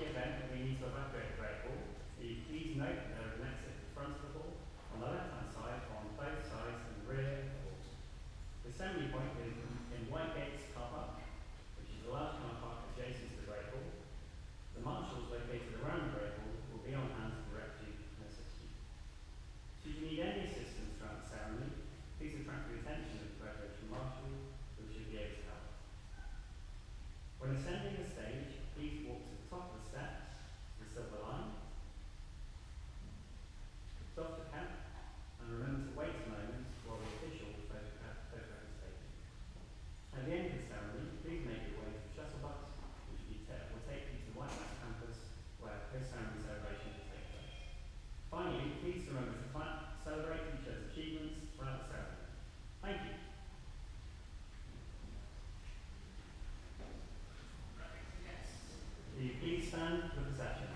the event, we need to evacuate the Great Hall. Please note that there is an exit at the front of the hall, on the left-hand side, on both sides and the rear of the hall. The assembly point is in Whitegate's car park, which is a large car park adjacent to the Great Hall. The marshals located around the Great Hall will be on hand to direct you and assist you. Should you need any assistance throughout the ceremony, please attract the attention of the graduation marshal, who should be able to help. When ascending the stage, please walk to the top of the steps, to the silver line, doff the cap, and remember to wait a moment while the official photograph is taken. At the end of the ceremony, please make your way to the shuttle bus, which will take you to the White House campus, where post-ceremony celebration will take place. Finally, please remember to celebrate each other's achievements throughout the ceremony. Thank you. Will you please stand for the procession?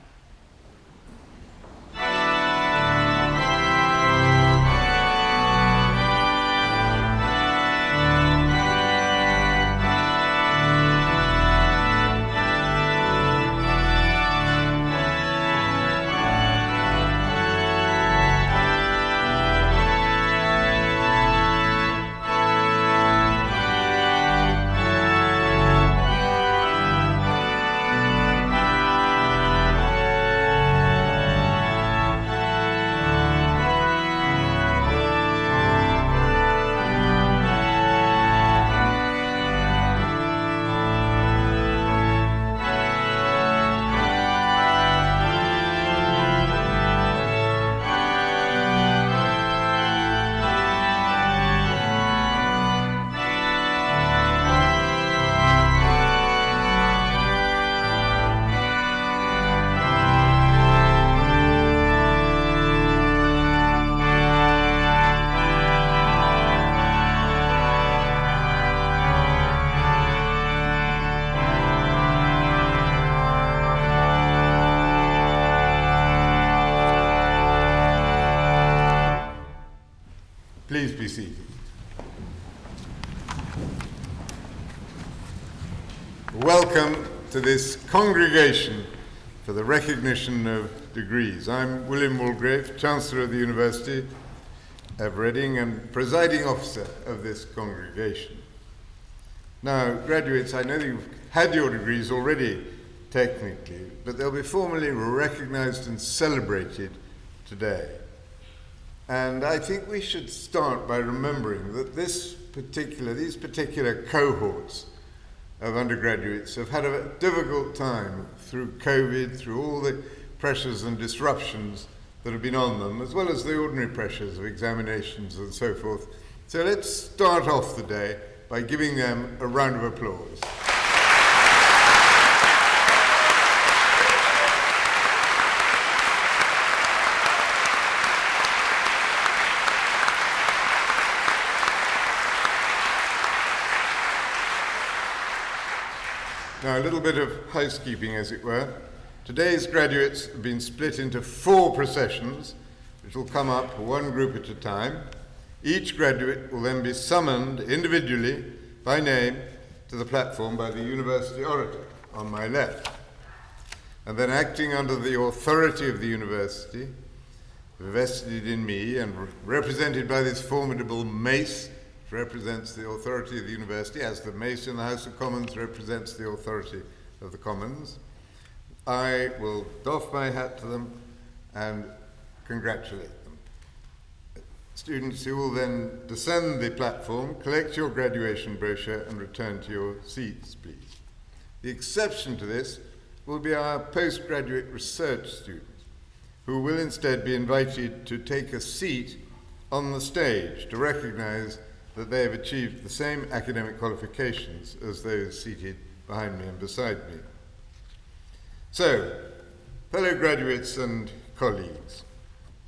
Please be seated. Welcome to this congregation for the recognition of degrees. I'm William Walgrave, Chancellor of the University of Reading and presiding officer of this congregation. Now, graduates, I know you've had your degrees already technically, but they'll be formally recognized and celebrated today. And I think we should start by remembering that these particular cohorts of undergraduates have had a difficult time through COVID, through all the pressures and disruptions that have been on them, as well as the ordinary pressures of examinations and so forth. So let's start off the day by giving them a round of applause. Now, a little bit of housekeeping, as it were. Today's graduates have been split into 4 processions, which will come up one group at a time. Each graduate will then be summoned individually by name to the platform by the university orator on my left. And then, acting under the authority of the university, vested in me and represented by this formidable mace, represents the authority of the university, as the mace in the House of Commons represents the authority of the Commons. I will doff my hat to them and congratulate them. Students, you will then descend the platform, collect your graduation brochure and return to your seats, please. The exception to this will be our postgraduate research students, who will instead be invited to take a seat on the stage to recognize that they have achieved the same academic qualifications as those seated behind me and beside me. So, fellow graduates and colleagues,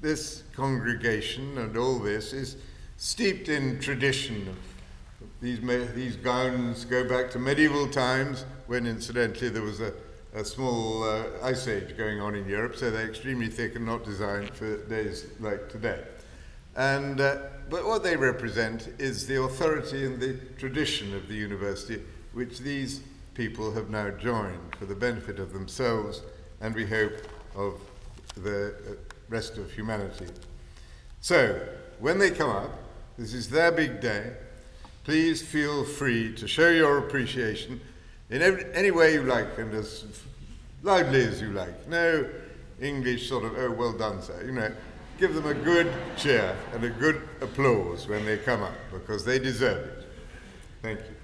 this congregation and all this is steeped in tradition. These gowns go back to medieval times, when incidentally there was a small ice age going on in Europe, so they're extremely thick and not designed for days like today. And but what they represent is the authority and the tradition of the university, which these people have now joined for the benefit of themselves and we hope of the rest of humanity. So, when they come up, this is their big day. Please feel free to show your appreciation in any way you like and as loudly as you like. No English sort of, oh, well done, sir. You know, give them a good cheer and a good applause when they come up, because they deserve it. Thank you.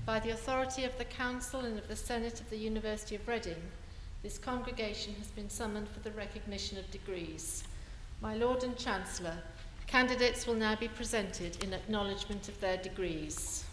By the authority of the Council and of the Senate of the University of Reading, this congregation has been summoned for the recognition of degrees. My Lord and Chancellor, candidates will now be presented in acknowledgement of their degrees.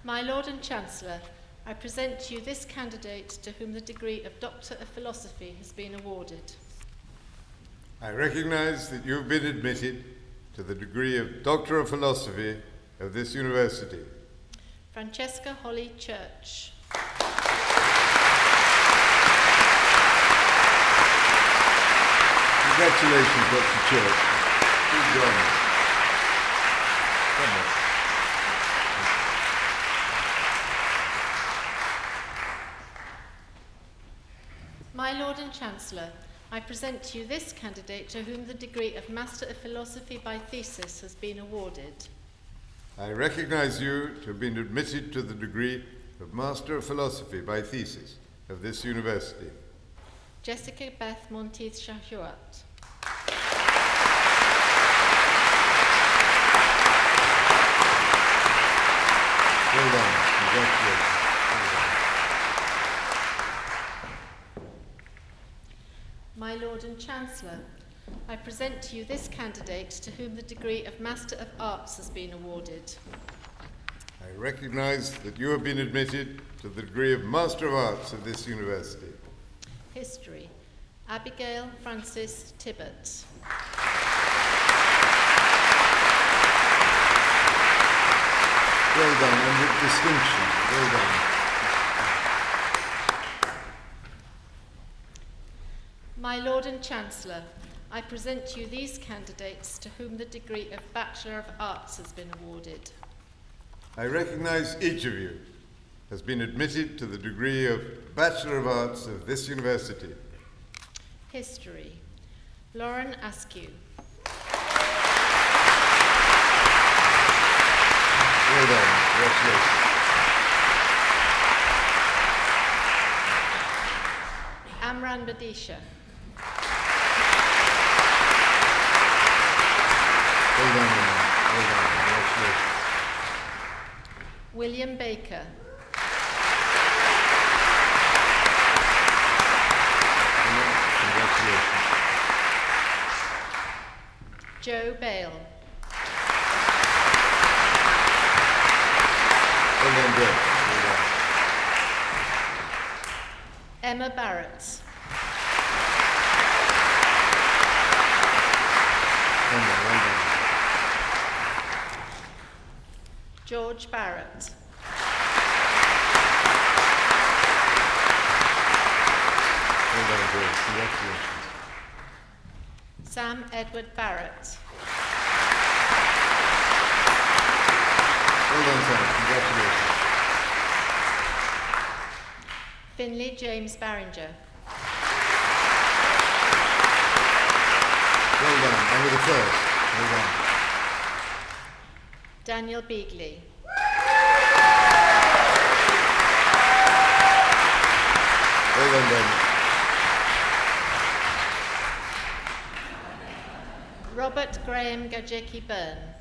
My Lord and Chancellor, I present to you this candidate to whom the degree of Doctor of Philosophy has been awarded. I recognise that you have been admitted to the degree of Doctor of Philosophy of this university. Francesca Holly Church. Congratulations, Dr. Church. Please join us. Come on. My Lord and Chancellor, I present to you this candidate to whom the degree of Master of Philosophy by Thesis has been awarded. I recognise you to have been admitted to the degree of Master of Philosophy by Thesis of this university. Jessica Beth Monteith Shahuat. Well done. Congratulations. My Lord and Chancellor, I present to you this candidate to whom the degree of Master of Arts has been awarded. I recognise that you have been admitted to the degree of Master of Arts of this university. History, Abigail Francis Tibbett. Well done, and with distinction. Well done. My Lord and Chancellor, I present to you these candidates to whom the degree of Bachelor of Arts has been awarded. I recognise each of you has been admitted to the degree of Bachelor of Arts of this university. History, Lauren Askew. Well done. Congratulations. Amran Badisha. Well done, Emma. Well done. Congratulations. William Baker. Congratulations. Joe Bale. Well done, Joe. Well done. Emma Barrett. Well done, well done. George Barrett. Well done, George. Congratulations. Sam Edward Barrett. Well done, Sam. Congratulations. Finley James Barringer. Well done. And with the first. Well done. Daniel Beagley. Well done, Daniel. Robert Graham Gajeki Byrne.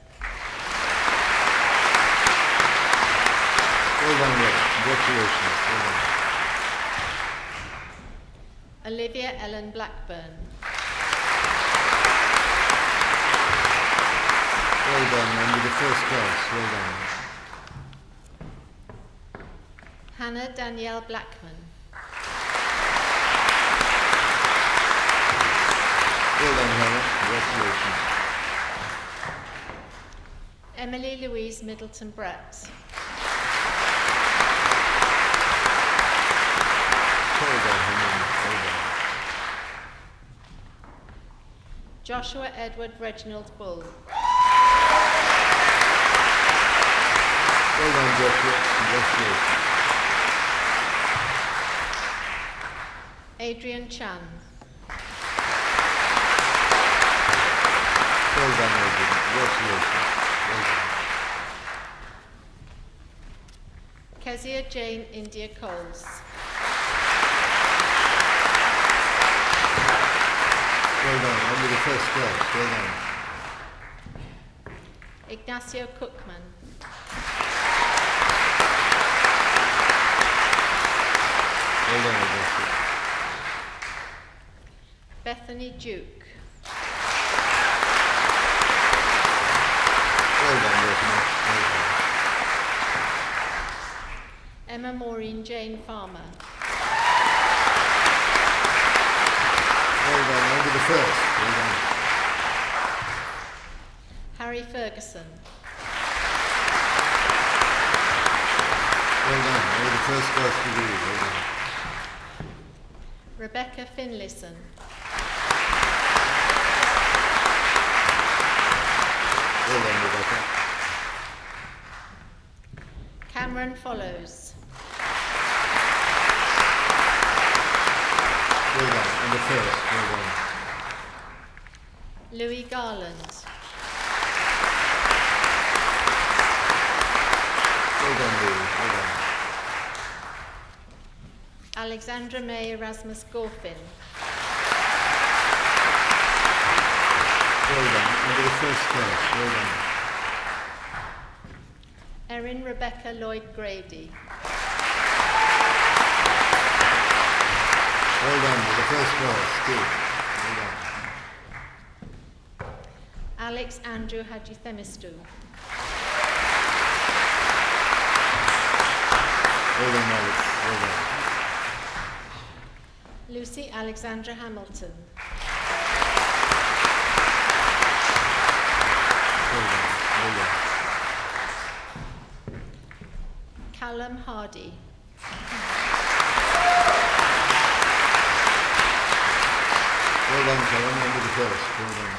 Well done, Rob. Congratulations. Well done. Olivia Ellen Blackburn. Well done, and with the first class. Well done. Hannah Danielle Blackman. Well done, Hannah. Congratulations. Emily Louise Middleton Brett. Well done, Hannah. Well done. Joshua Edward Reginald Bull. Well done, Joshua. Congratulations. Adrian Chan. Well done, Adrian. Congratulations. Well done. Kezia Jane India Coles. Well done. Under the first class. Well done. Ignacio Cookman. Well done, Ignacio. Bethany Duke. Well done, Bethany. Well done. Emma Maureen Jane Farmer. Well done. Under the first. Well done. Harry Ferguson. Well done. Under the first class degree. Well done. Rebecca Finlayson. Well done, Rebecca. Cameron Follows. Well done. And the first. Well done. Louis Garland. Well done, Louis. Well done. Alexandra May Erasmus Gorfin. Well done. Under the first class. Well done. Erin Rebecca Lloyd Grady. Well done. With the first class. Good. Well done. Alex Andrew Hadji Themistu. Well done, Alex. Well done. Lucy Alexandra Hamilton. Well done. Well done. Callum Hardy. Well done, Callum. Under the first. Well done.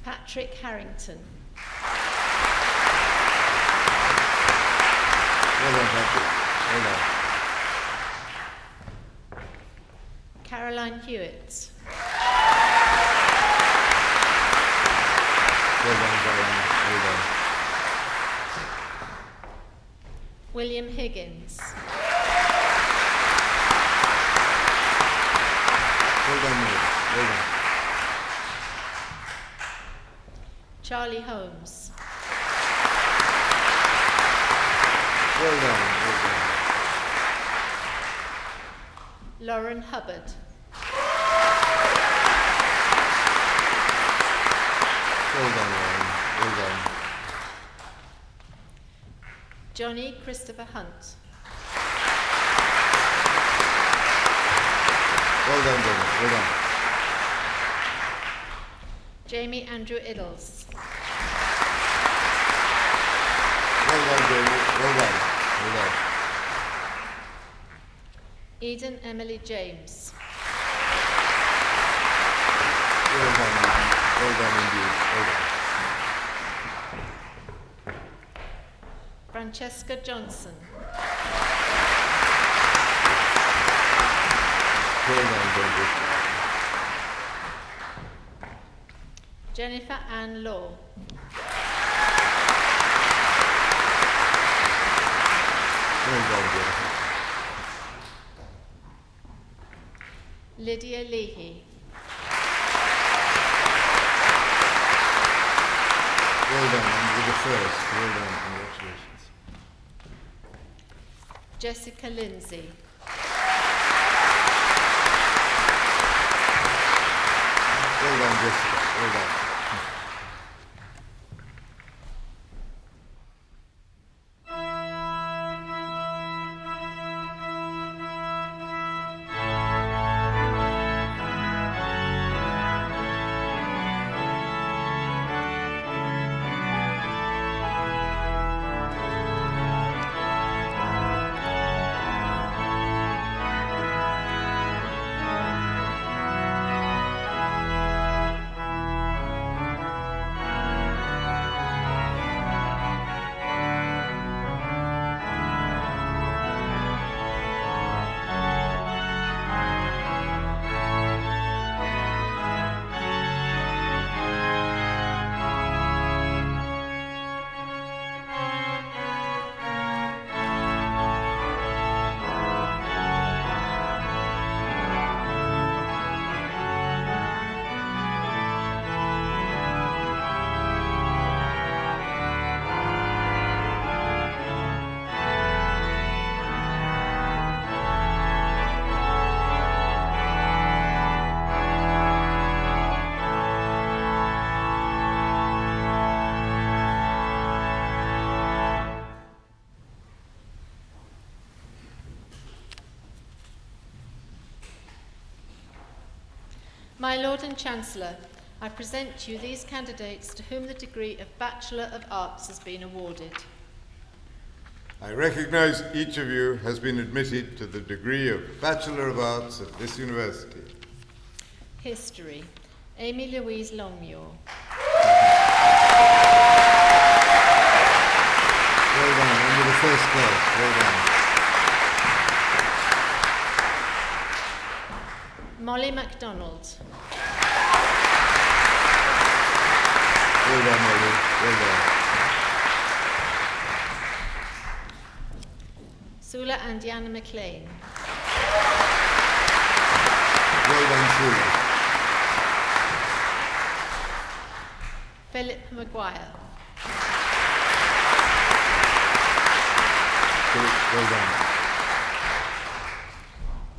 Patrick Harrington. Well done, Patrick. Well done. Caroline Hewitt. Well done, Caroline. Well done. William Higgins. Well done, Mary. Well done. Charlie Holmes. Well done. Well done. Lauren Hubbard. Well done, Aaron. Well done. Johnny Christopher Hunt. Well done, Johnny. Well done. Jamie Andrew Iddles. Well done, Jamie. Well done. Well done. Eden Emily James. Well done, Eden. Well done indeed. Well done. Francesca Johnson. Well done, Francesca. Jennifer Ann Law. Well done, Jennifer. Lydia Leahy. Well done, and with the first. Well done, congratulations. Jessica Lindsay. Well done, Jessica. Well done. My Lord and Chancellor, I present to you these candidates to whom the degree of Bachelor of Arts has been awarded. I recognise each of you has been admitted to the degree of Bachelor of Arts at this university. History, Amy Louise Longmuir. Well done, under the first class. Well done. Molly MacDonald. Well done, Molly. Well done. Sula Andiana McLean. Well done, Sula. Philip Maguire. Philip, well done.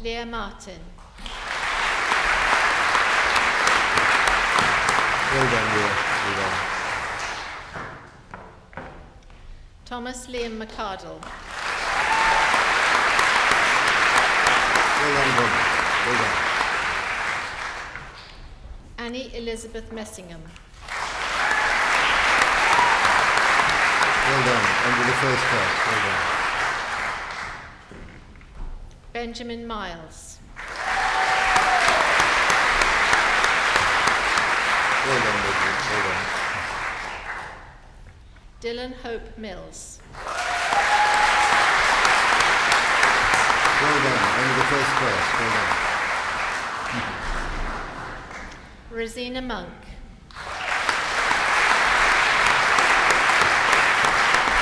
Leah Martin. Well done, Leah. Well done. Thomas Liam McCardle. Well done, Bob. Well done. Annie Elizabeth Messingham. Well done, under the first class. Well done. Benjamin Miles. Well done, Benjamin. Well done. Dylan Hope Mills. Well done, under the first class. Well done. Rosina Monk.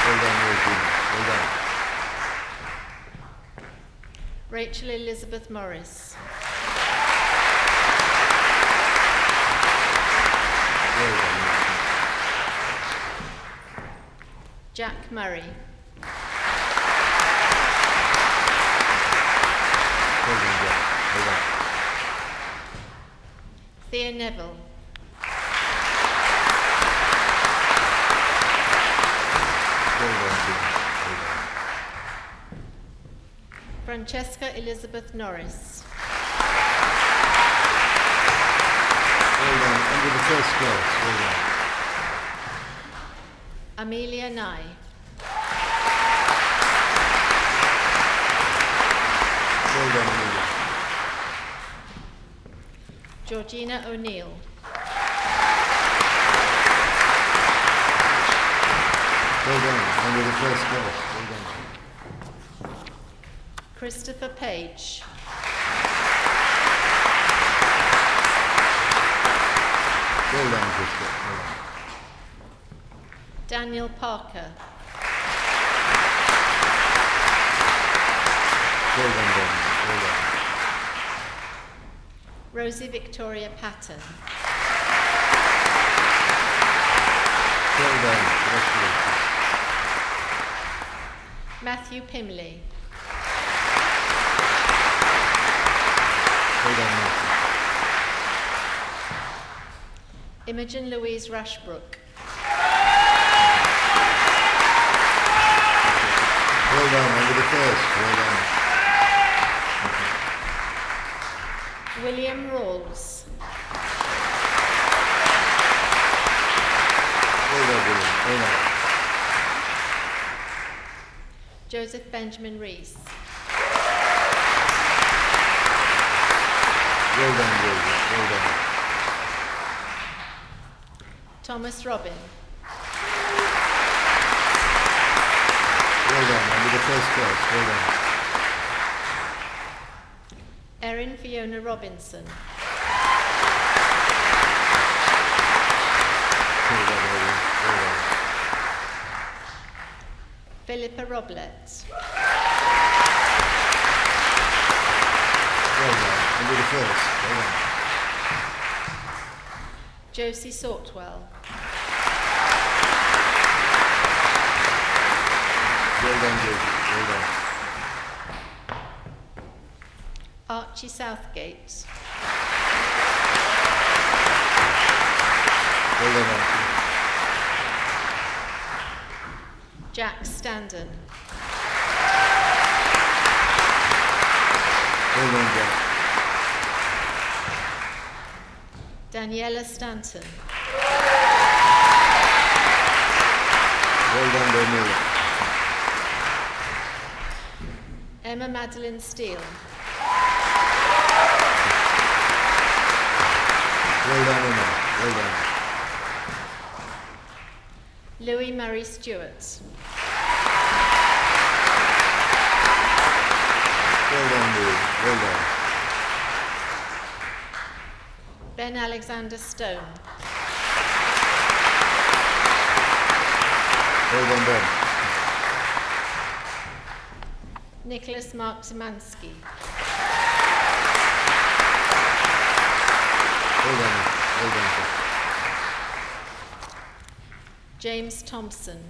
Well done, Regina. Well done. Rachel Elizabeth Morris. Well done. Jack Murray. Well done, Jack. Well done. Thea Neville. Francesca Elizabeth Norris. Well done. Under the first class. Well done. Amelia Nye. Well done, Amelia. Georgina O'Neill. Well done. Under the first class. Well done. Christopher Page. Well done, Christopher. Well done. Daniel Parker. Well done, Daniel. Well done. Rosie Victoria Patton. Well done. Congratulations. Matthew Pimley. Well done, Matthew. Imogen Louise Rushbrook. Well done. Under the first. Well done. William Rawls. Well done, William. Well done. Joseph Benjamin Rees. Well done, Joseph. Well done. Thomas Robin. Well done. Under the first class. Well done. Erin Fiona Robinson. Well done, William. Well done. Philippa Roblett. Well done. Under the first. Well done. Josie Sortwell. Well done, Joseph. Well done. Archie Southgate. Well done, Archie. Jack Standen. Well done, Jack. Daniela Stanton. Well done, Daniela. Emma Madeline Steele. Well done, Emma. Well done. Louis Murray Stewart. Well done, Louis. Well done. Ben Alexander Stone. Well done, Ben. Nicholas Mark Szymanski. Well done. Well done, sir. James Thompson.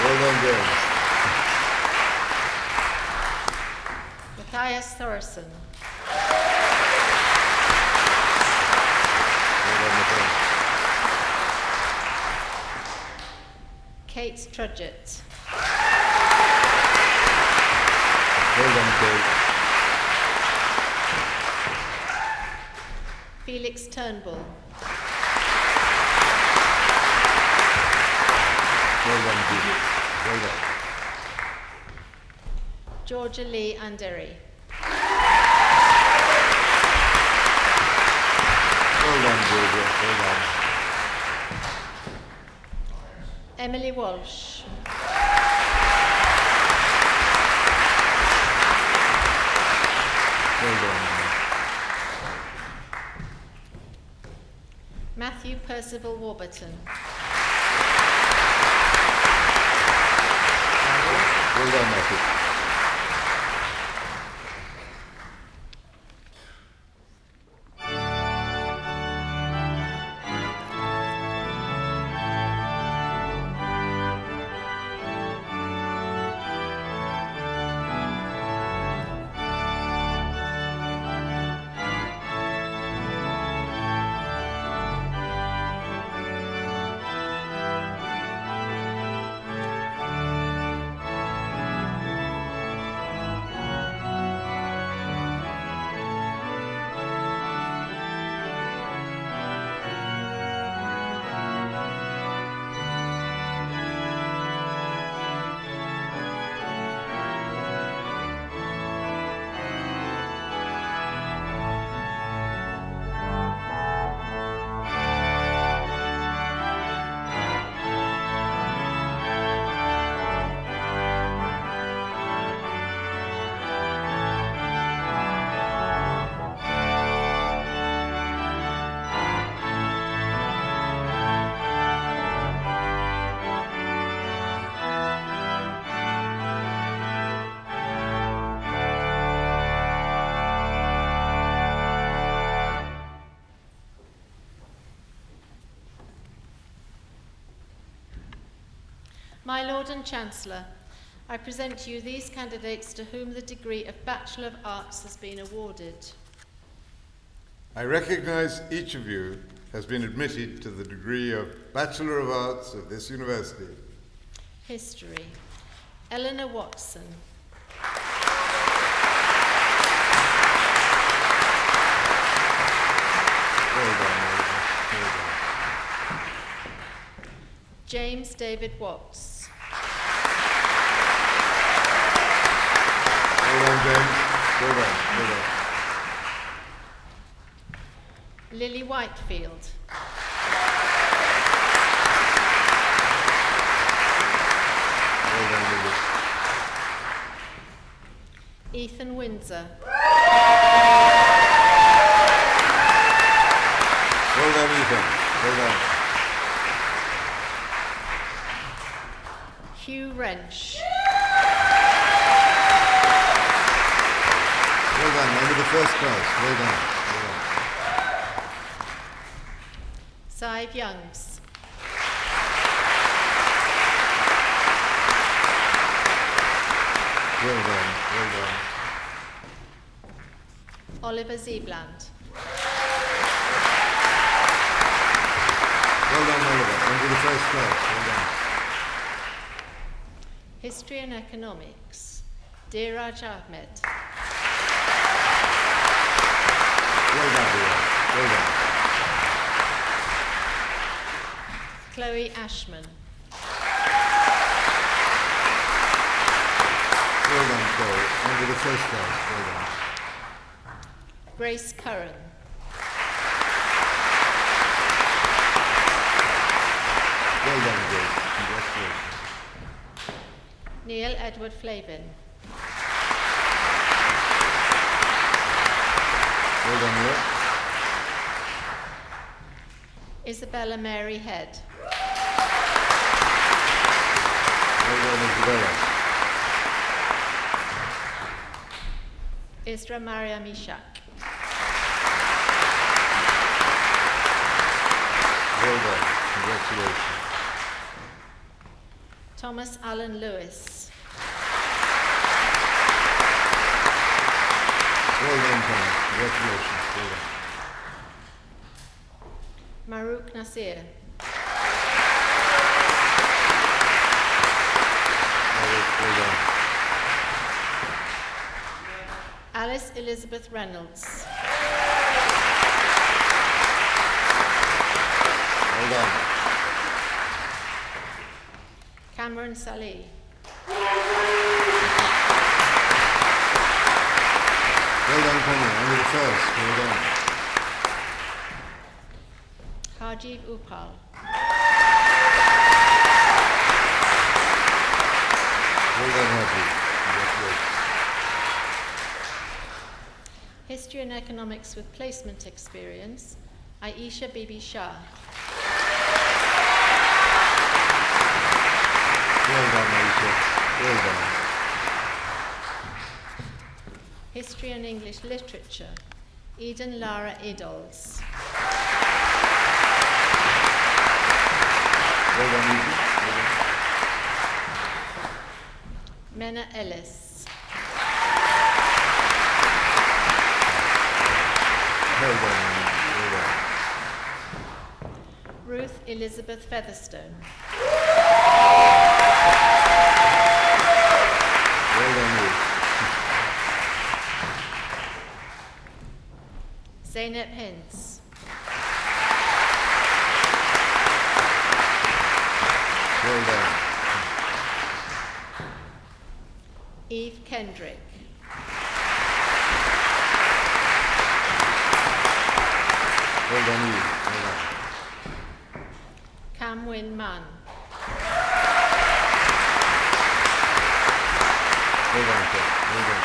Well done, James. Matthias Thorson. Well done, Matthias. Kate Trudgett. Well done, Kate. Felix Turnbull. Well done, Judith. Well done. Georgia Lee Andery. Well done, Georgia. Well done. Emily Walsh. Well done. Matthew Percival Warburton. Well done, Matthew. My Lord and Chancellor, I present to you these candidates to whom the degree of Bachelor of Arts has been awarded. I recognise each of you has been admitted to the degree of Bachelor of Arts of this university. History. Eleanor Watson. Well done, Oliver. Well done. James David Watts. Well done, James. Well done. Well done. Lily Whitefield. Well done, Lily. Ethan Windsor. Well done, Ethan. Well done. Hugh Wrench. Well done. End of the first class. Well done. Well done. Sive Youngs. Well done. Well done. Oliver Zeebland. Well done, Oliver. End of the first class. Well done. History and Economics. Diraj Ahmed. Well done, Diraj. Well done. Chloe Ashman. Well done, Chloe. End of the first class. Well done. Grace Curran. Well done, Grace. Congratulations. Neil Edward Flavin. Well done, Neil. Isabella Mary Head. Well done, Isabella. Isra Maria Mishak. Well done. Congratulations. Thomas Allen Lewis. Well done, Thomas. Congratulations. Well done. Marouk Nasir. Well done. Alice Elizabeth Reynolds. Well done. Cameron Salih. Well done, Cameron. End of the first. Well done. Harjeev Upal. Well done, Happy. Congratulations. History and Economics with Placement Experience. Aisha Bibi Shah. Well done, Aisha. Well done. History and English Literature. Eden Lara Idols. Well done, Eden. Well done. Mena Ellis. Well done, Eden. Well done. Ruth Elizabeth Featherstone. Well done, Ruth. Zeynep Hintz. Well done. Eve Kendrick. Well done, Eve. Well done. Cam Win Man. Well done, Ted. Well done.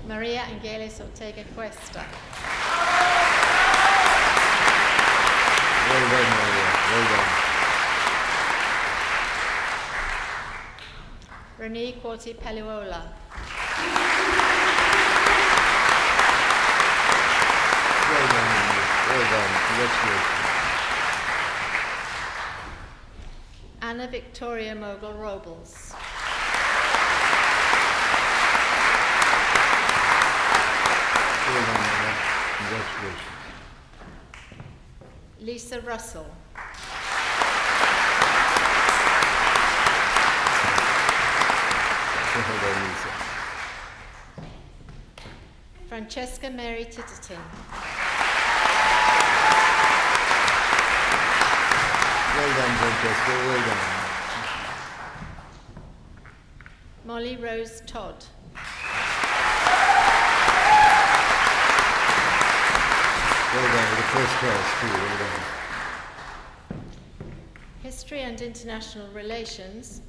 Maria Angeles Ortega Cuesta. Well done, Maria. Well done. Renee Corti Peluola. Well done, Maria. Well done. Congratulations. Victoria Mogul Robles. Well done, Anna. Congratulations. Lisa Russell. Well done, Lisa. Francesca Mary Titterton. Well done, Francesca. Well done. Molly Rose Todd. Well done with the first class too. Well done. History and International Relations,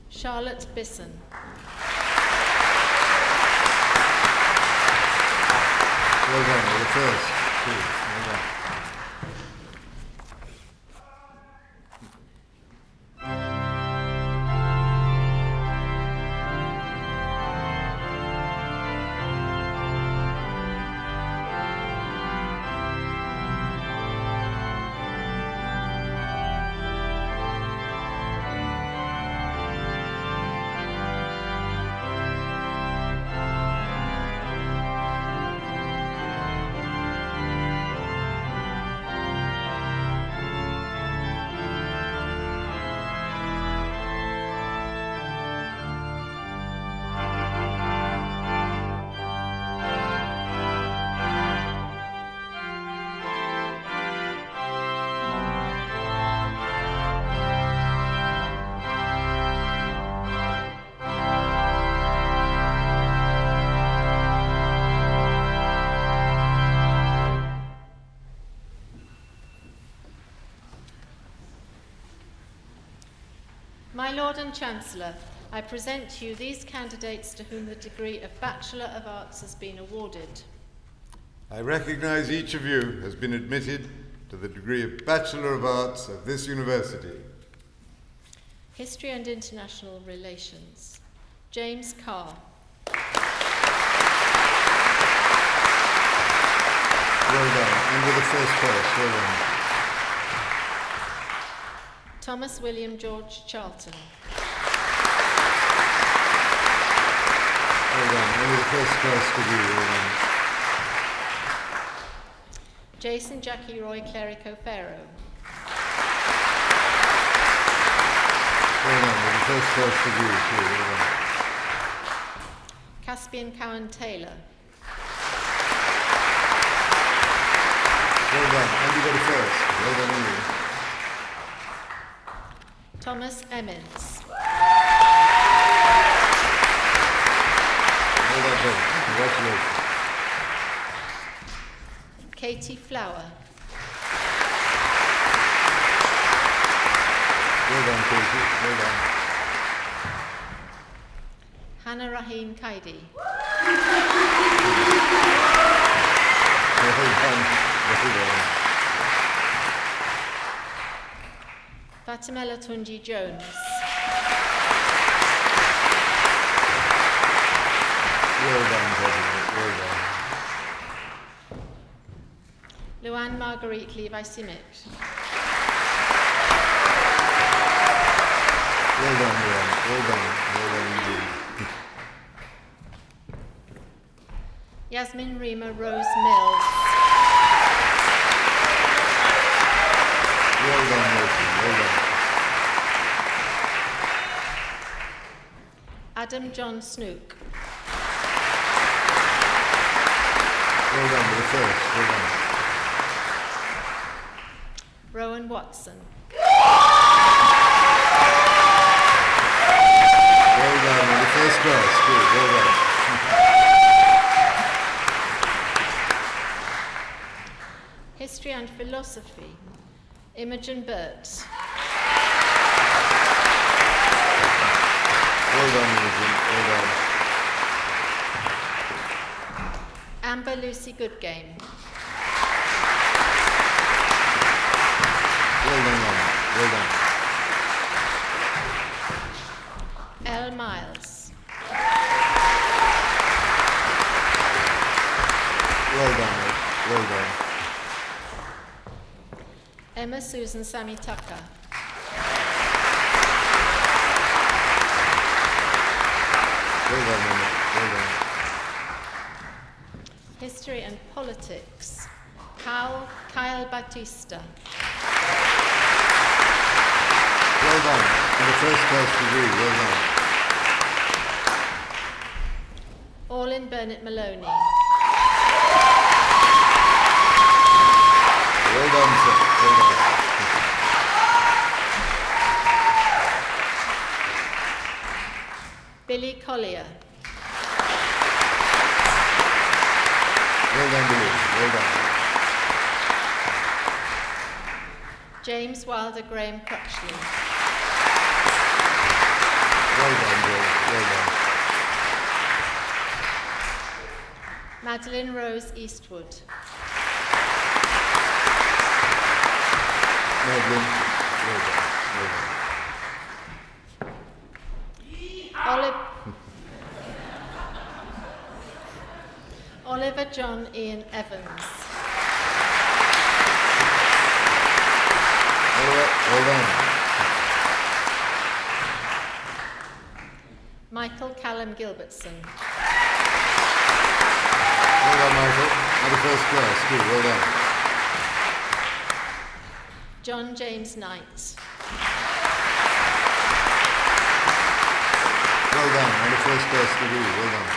Charlotte Bisson. Well done with the first too. Well done. My Lord and Chancellor, I present to you these candidates to whom the degree of Bachelor of Arts has been awarded. I recognise each of you has been admitted to the degree of Bachelor of Arts of this university. History and International Relations, James Carr. Well done. And with the first class. Well done. Thomas William George Charlton. Well done. And with the first class degree. Well done. Jason Jackie Roy Clerico Farrow. Well done. With the first class degree too. Well done. Caspian Cowan Taylor. Well done. And you got a first. Well done, you. Thomas Emmons. Well done, Tom. Congratulations. Katie Flower. Well done, Katie. Well done. Hannah Rahim Kaidi. Well done. Well done. Fatima Latunji Jones. Well done, President. Well done. Luann Marguerite Levi Simic. Well done, Luann. Well done. Well done indeed. Yasmin Rima Rose Mills. Well done, Wilson. Well done. Adam John Snook. Well done with the first. Well done. Rowan Watson. Well done with the first class. Good. Well done. History and Philosophy, Imogen Burt. Well done, Imogen. Well done. Amber Lucy Goodgame. Well done, Anna. Well done. Elle Miles. Well done, mate. Well done. Emma Susan Sammy Tucker. Well done, Emily. Well done. History and Politics, Kyle Batista. Well done. And the first class degree. Well done. Orlin Burnett Maloney. Well done, sir. Well done. Billy Collier. Well done, Billy. Well done. James Wilder Graham Crutchley. Well done, Bill. Well done. Madeline Rose Eastwood. Madeline. Well done. Well done. Oliver John Ian Evans. Well done. Michael Callum Gilbertson. Well done, Michael. And the first class, too. Well done. John James Knight. Well done. And the first class degree. Well done.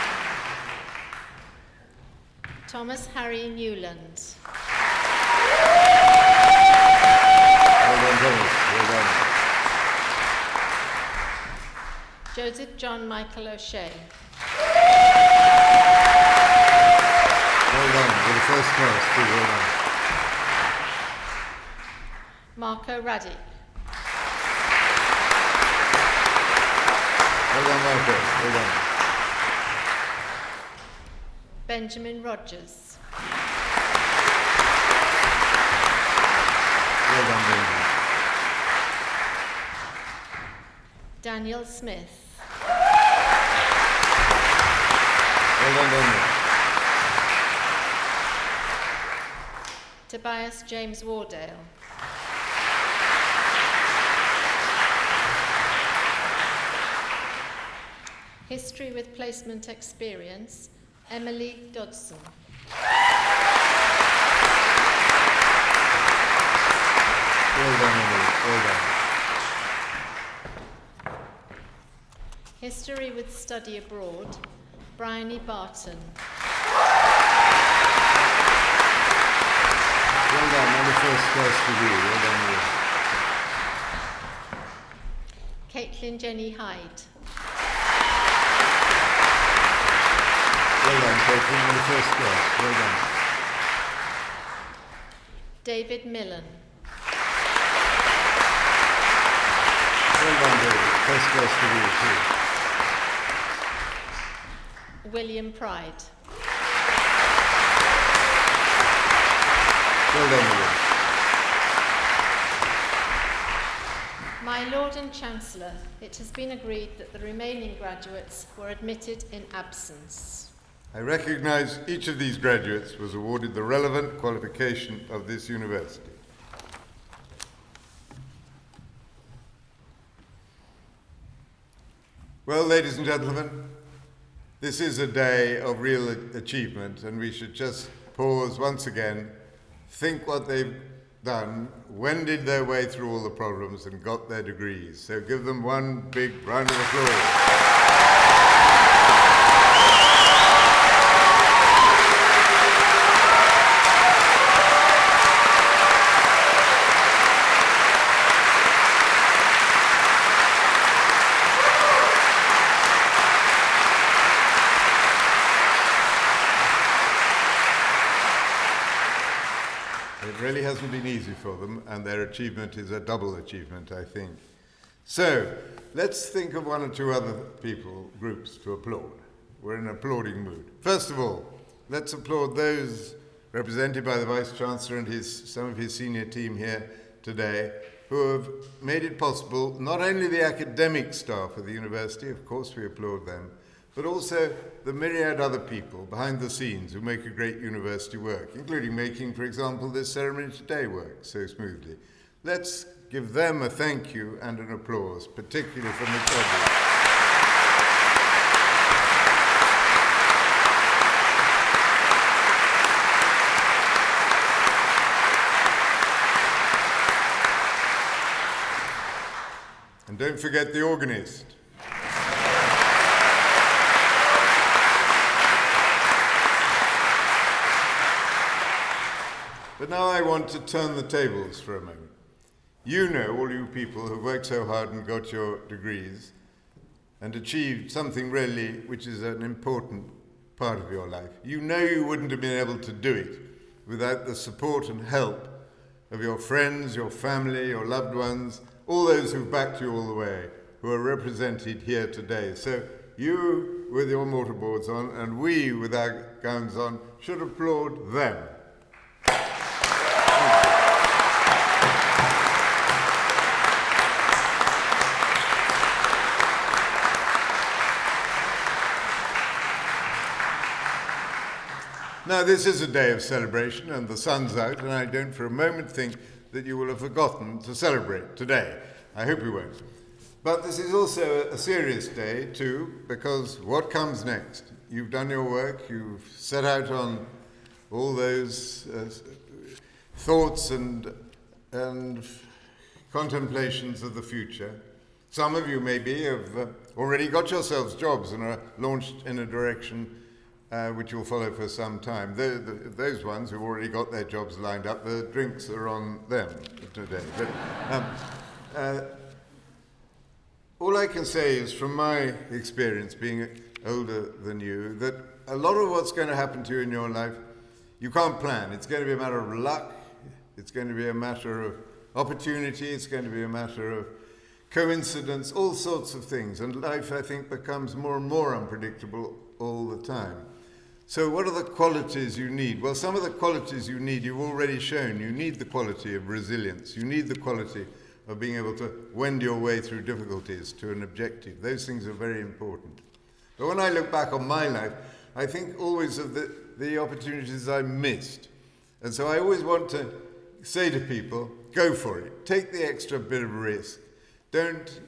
Thomas Harry Newland. Well done, Thomas. Well done. Joseph John Michael O'Shea. Well done. With the first class, too. Well done. Marco Radic. Well done, Michael. Well done. Benjamin Rogers. Well done, Benjamin. Daniel Smith. Well done, Daniel. Tobias James Wardale. History with Placement Experience, Emily Dodson. Well done, Emily. Well done. History with Study Abroad, Bryony Barton. Well done. And the first class degree. Well done, you. Caitlin Jenny Hyde. Well done, Caitlin. And the first class. Well done. David Millen. Well done, David. First class degree, too. William Pride. Well done, William. My Lord and Chancellor, it has been agreed that the remaining graduates were admitted in absence. I recognise each of these graduates was awarded the relevant qualification of this university. Well, ladies and gentlemen, this is a day of real achievement, and we should just pause once again, think what they've done, wended their way through all the problems and got their degrees. So give them one big round of applause. It really hasn't been easy for them, and their achievement is a double achievement, I think. So, let's think of one or two other groups to applaud. We're in an applauding mood. First of all, let's applaud those represented by the Vice-Chancellor and some of his senior team here today, who have made it possible, not only the academic staff of the university, of course we applaud them, but also the myriad other people behind the scenes who make a great university work, including making, for example, this ceremony today work so smoothly. Let's give them a thank you and an applause, particularly from the audience. forget the organist. But now I want to turn the tables for a moment. You know, all you people who've worked so hard and got your degrees and achieved something really which is an important part of your life. You know you wouldn't have been able to do it without the support and help of your friends, your family, your loved ones, all those who've backed you all the way, who are represented here today. So you with your mortarboards on and we with our gowns on should applaud them. Now, this is a day of celebration, and the sun's out, and I don't for a moment think that you will have forgotten to celebrate today. I hope you won't. But this is also a serious day, too, because what comes next? You've done your work, you've set out on all those thoughts and contemplations of the future. Some of you maybe have already got yourselves jobs and are launched in a direction which will follow for some time. Those ones who've already got their jobs lined up, the drinks are on them today. But all I can say is, from my experience, being older than you, that a lot of what's going to happen to you in your life, you can't plan. It's going to be a matter of luck. It's going to be a matter of opportunity. It's going to be a matter of coincidence, all sorts of things. And life, I think, becomes more and more unpredictable all the time. So what are the qualities you need? Well, some of the qualities you need you've already shown. You need the quality of resilience. You need the quality of being able to wend your way through difficulties to an objective. Those things are very important. But when I look back on my life, I think always of the opportunities I missed. And so I always want to say to people, go for it. Take the extra bit of risk. Don't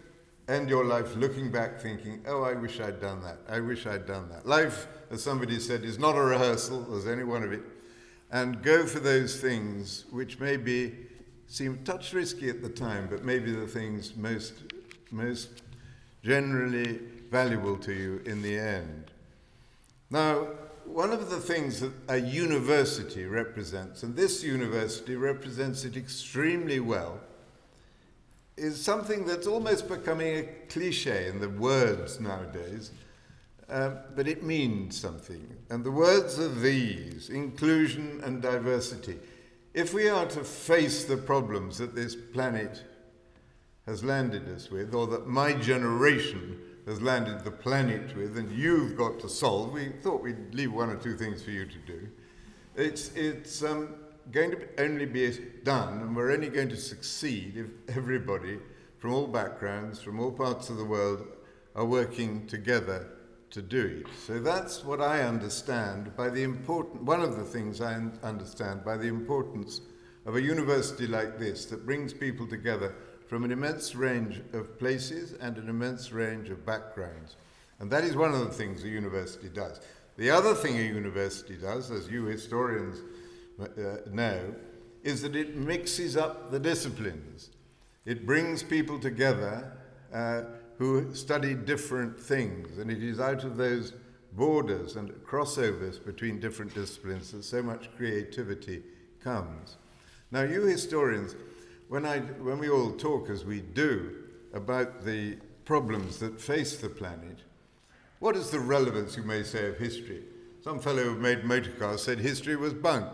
end your life looking back thinking, oh, I wish I'd done that. I wish I'd done that. Life, as somebody said, is not a rehearsal, as any one of it. And go for those things which maybe seem a touch risky at the time, but maybe the things most generally valuable to you in the end. Now, one of the things that a university represents, and this university represents it extremely well, is something that's almost becoming a cliche in the words nowadays, but it means something. And the words are these: inclusion and diversity. If we are to face the problems that this planet has landed us with, or that my generation has landed the planet with, and you've got to solve, we thought we'd leave one or two things for you to do. It's going to only be done, and we're only going to succeed if everybody from all backgrounds, from all parts of the world, are working together to do it. So that's what I understand by one of the things I understand by the importance of a university like this that brings people together from an immense range of places and an immense range of backgrounds. And that is one of the things a university does. The other thing a university does, as you historians know, is that it mixes up the disciplines. It brings people together who study different things, and it is out of those borders and crossovers between different disciplines that so much creativity comes. Now, you historians, when we all talk, as we do, about the problems that face the planet, what is the relevance, you may say, of history? Some fellow who made motor cars said history was bunk.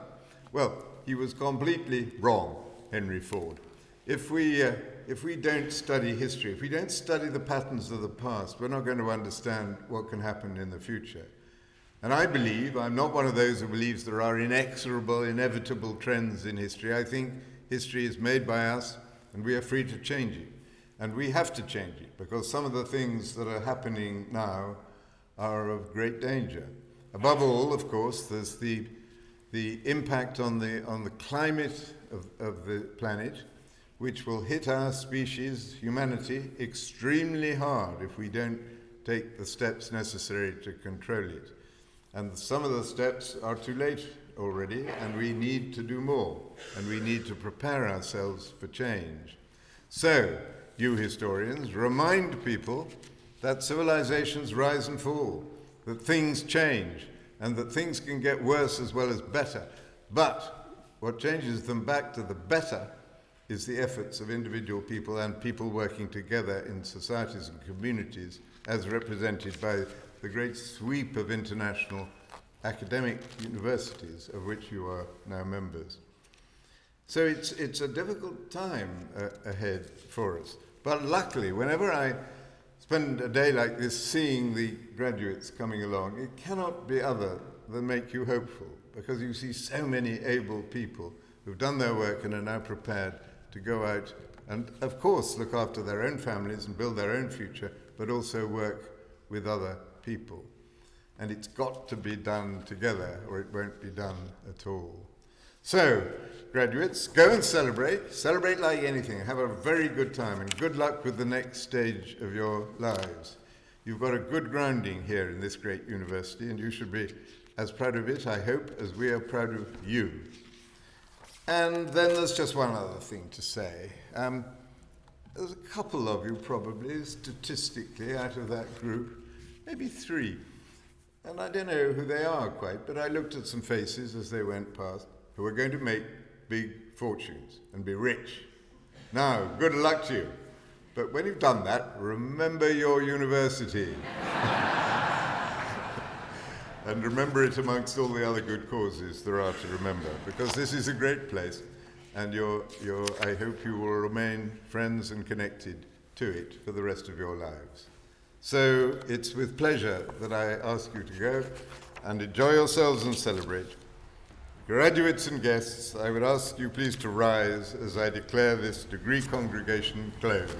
Well, he was completely wrong, Henry Ford. If we don't study history, if we don't study the patterns of the past, we're not going to understand what can happen in the future. And I believe, I'm not one of those who believes there are inexorable, inevitable trends in history. I think history is made by us, and we are free to change it. And we have to change it, because some of the things that are happening now are of great danger. Above all, of course, there's the impact on the climate of the planet, which will hit our species, humanity, extremely hard if we don't take the steps necessary to control it. And some of the steps are too late already, and we need to do more, and we need to prepare ourselves for change. So, you historians, remind people that civilizations rise and fall, that things change, and that things can get worse as well as better. But what changes them back to the better is the efforts of individual people and people working together in societies and communities, as represented by the great sweep of international academic universities, of which you are now members. So it's a difficult time ahead for us. But luckily, whenever I spend a day like this seeing the graduates coming along, it cannot be other than make you hopeful, because you see so many able people who've done their work and are now prepared to go out and, of course, look after their own families and build their own future, but also work with other people. And it's got to be done together, or it won't be done at all. So, graduates, go and celebrate. Celebrate like anything. Have a very good time, and good luck with the next stage of your lives. You've got a good grounding here in this great university, and you should be as proud of it, I hope, as we are proud of you. And then there's just one other thing to say. There's a couple of you probably, statistically, out of that group, maybe 3. And I don't know who they are quite, but I looked at some faces as they went past who are going to make big fortunes and be rich. Now, good luck to you. But when you've done that, remember your university. And remember it amongst all the other good causes there are to remember, because this is a great place, and I hope you will remain friends and connected to it for the rest of your lives. So it's with pleasure that I ask you to go and enjoy yourselves and celebrate. Graduates and guests, I would ask you please to rise as I declare this degree congregation closed.